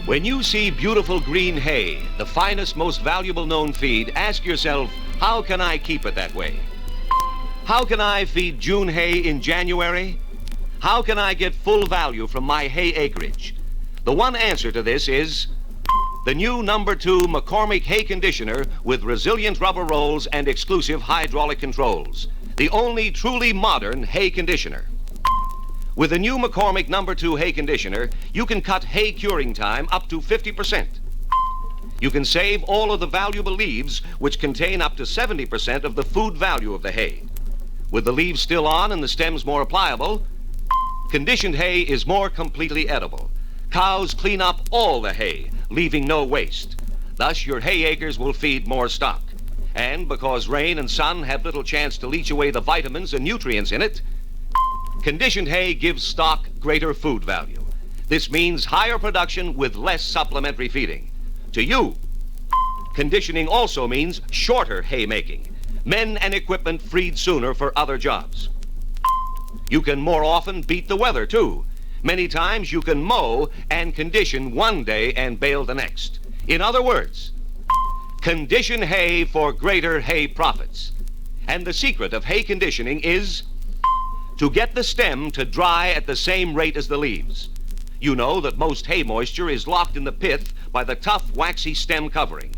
When you see beautiful green hay, the finest, most valuable known feed, ask yourself, how can I keep it that way? How can I feed June hay in January? How can I get full value from my hay acreage? The one answer to this is the new #2 McCormick hay conditioner with resilient rubber rolls and exclusive hydraulic controls. The only truly modern hay conditioner. With the new McCormick #2 hay conditioner, you can cut hay curing time up to 50%. You can save all of the valuable leaves, which contain up to 70% of the food value of the hay. With the leaves still on and the stems more pliable, conditioned hay is more completely edible. Cows clean up all the hay, leaving no waste. Thus, your hay acres will feed more stock. And because rain and sun have little chance to leach away the vitamins and nutrients in it, conditioned hay gives stock greater food value. This means higher production with less supplementary feeding. To you, conditioning also means shorter hay making. Men and equipment freed sooner for other jobs. You can more often beat the weather, too. Many times you can mow and condition one day and bale the next. In other words, condition hay for greater hay profits. And the secret of hay conditioning is to get the stem to dry at the same rate as the leaves. You know that most hay moisture is locked in the pith by the tough, waxy stem covering.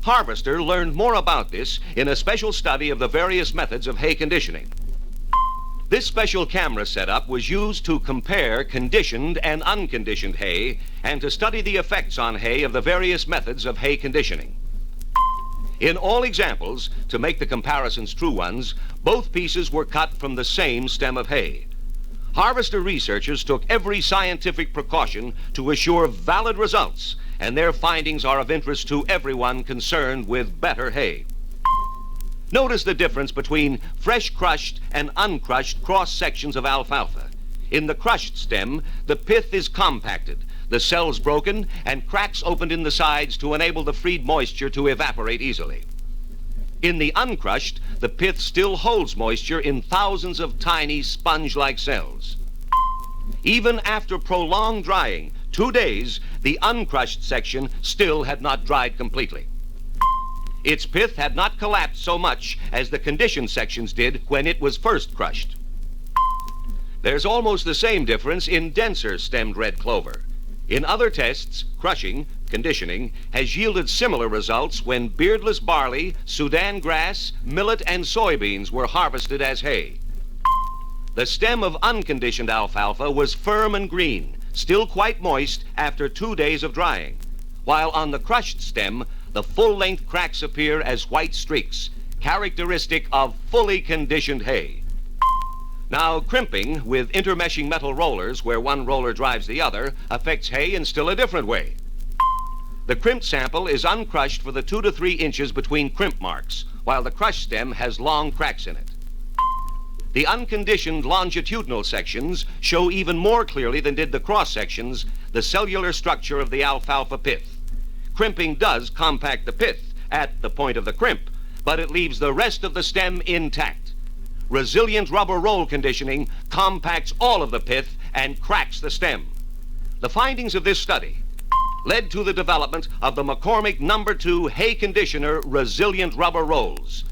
Harvester learned more about this in a special study of the various methods of hay conditioning. This special camera setup was used to compare conditioned and unconditioned hay and to study the effects on hay of the various methods of hay conditioning. In all examples, to make the comparisons true ones, both pieces were cut from the same stem of hay. Harvester researchers took every scientific precaution to assure valid results, and their findings are of interest to everyone concerned with better hay. Notice the difference between fresh crushed and uncrushed cross sections of alfalfa. In the crushed stem, the pith is compacted, the cells broken, and cracks opened in the sides to enable the freed moisture to evaporate easily. In the uncrushed, the pith still holds moisture in thousands of tiny sponge-like cells. Even after prolonged drying, 2 days, the uncrushed section still had not dried completely. Its pith had not collapsed so much as the conditioned sections did when it was first crushed. There's almost the same difference in denser stemmed red clover. In other tests, crushing, conditioning, has yielded similar results when beardless barley, Sudan grass, millet, and soybeans were harvested as hay. The stem of unconditioned alfalfa was firm and green, still quite moist after 2 days of drying, while on the crushed stem, the full-length cracks appear as white streaks, characteristic of fully conditioned hay. Now, crimping with intermeshing metal rollers, where one roller drives the other, affects hay in still a different way. The crimped sample is uncrushed for the 2 to 3 inches between crimp marks, while the crushed stem has long cracks in it. The unconditioned longitudinal sections show even more clearly than did the cross sections the cellular structure of the alfalfa pith. Crimping does compact the pith at the point of the crimp, but it leaves the rest of the stem intact. Resilient rubber roll conditioning compacts all of the pith and cracks the stem. The findings of this study led to the development of the McCormick #2 hay conditioner resilient rubber rolls.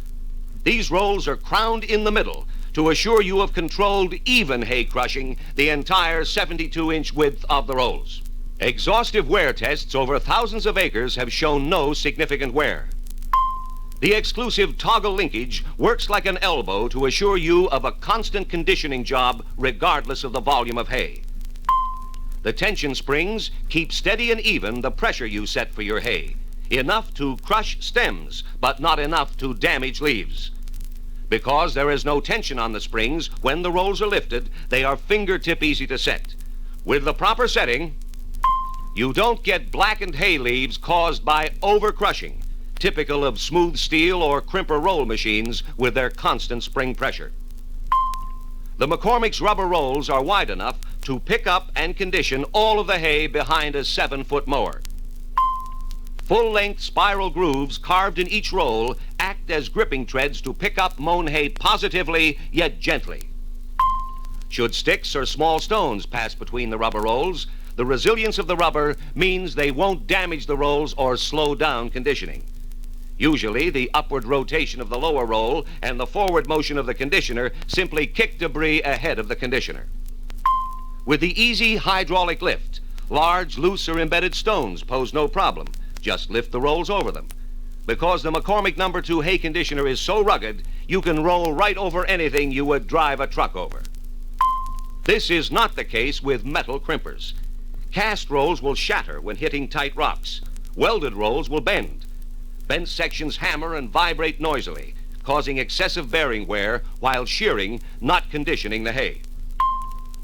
These rolls are crowned in the middle to assure you of controlled, even hay crushing the entire 72-inch width of the rolls. Exhaustive wear tests over thousands of acres have shown no significant wear. The exclusive toggle linkage works like an elbow to assure you of a constant conditioning job regardless of the volume of hay. The tension springs keep steady and even the pressure you set for your hay, enough to crush stems, but not enough to damage leaves. Because there is no tension on the springs, when the rolls are lifted, they are fingertip easy to set. With the proper setting, you don't get blackened hay leaves caused by over-crushing, typical of smooth steel or crimper roll machines with their constant spring pressure. The McCormick's rubber rolls are wide enough to pick up and condition all of the hay behind a 7-foot mower. Full-length spiral grooves carved in each roll act as gripping treads to pick up mown hay positively yet gently. Should sticks or small stones pass between the rubber rolls, The resilience of the rubber means they won't damage the rolls or slow down conditioning. Usually, the upward rotation of the lower roll and the forward motion of the conditioner simply kick debris ahead of the conditioner. With the easy hydraulic lift, large, loose, or embedded stones pose no problem. Just lift the rolls over them. Because the McCormick No. 2 hay conditioner is so rugged, you can roll right over anything you would drive a truck over. This is not the case with metal crimpers. Cast rolls will shatter when hitting tight rocks. Welded rolls will bend. Bent sections hammer and vibrate noisily, causing excessive bearing wear while shearing, not conditioning the hay.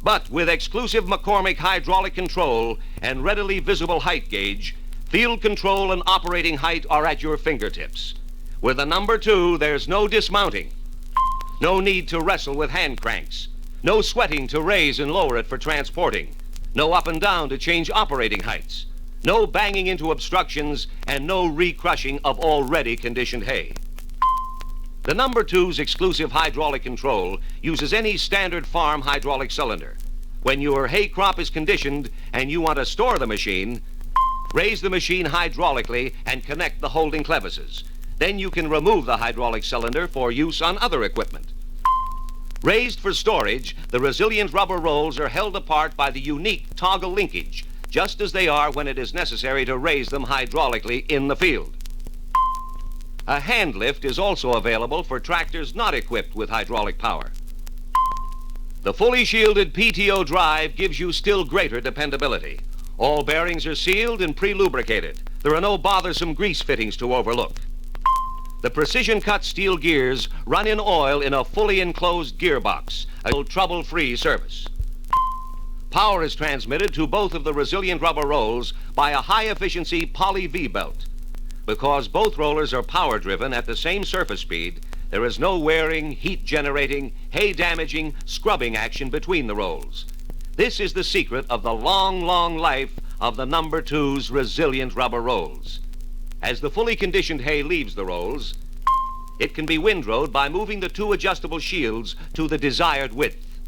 But with exclusive McCormick hydraulic control and readily visible height gauge, field control and operating height are at your fingertips. With the No. 2, there's no dismounting, no need to wrestle with hand cranks, no sweating to raise and lower it for transporting, no up and down to change operating heights, no banging into obstructions, and no re-crushing of already conditioned hay. The No. 2's exclusive hydraulic control uses any standard farm hydraulic cylinder. When your hay crop is conditioned and you want to store the machine, raise the machine hydraulically and connect the holding clevises. Then you can remove the hydraulic cylinder for use on other equipment. Raised for storage, the resilient rubber rolls are held apart by the unique toggle linkage, just as they are when it is necessary to raise them hydraulically in the field. A hand lift is also available for tractors not equipped with hydraulic power. The fully shielded PTO drive gives you still greater dependability. All bearings are sealed and pre-lubricated. There are no bothersome grease fittings to overlook. The precision-cut steel gears run in oil in a fully enclosed gearbox, a trouble-free service. Power is transmitted to both of the resilient rubber rolls by a high-efficiency poly V-belt. Because both rollers are power-driven at the same surface speed, there is no wearing, heat-generating, hay-damaging, scrubbing action between the rolls. This is the secret of the long, long life of the No. 2's resilient rubber rolls. As the fully conditioned hay leaves the rolls, it can be windrowed by moving the two adjustable shields to the desired width.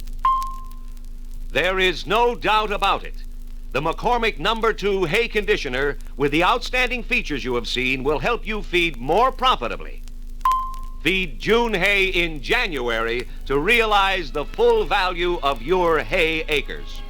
There is no doubt about it. The McCormick No. 2 hay conditioner, with the outstanding features you have seen, will help you feed more profitably. Feed June hay in January to realize the full value of your hay acres.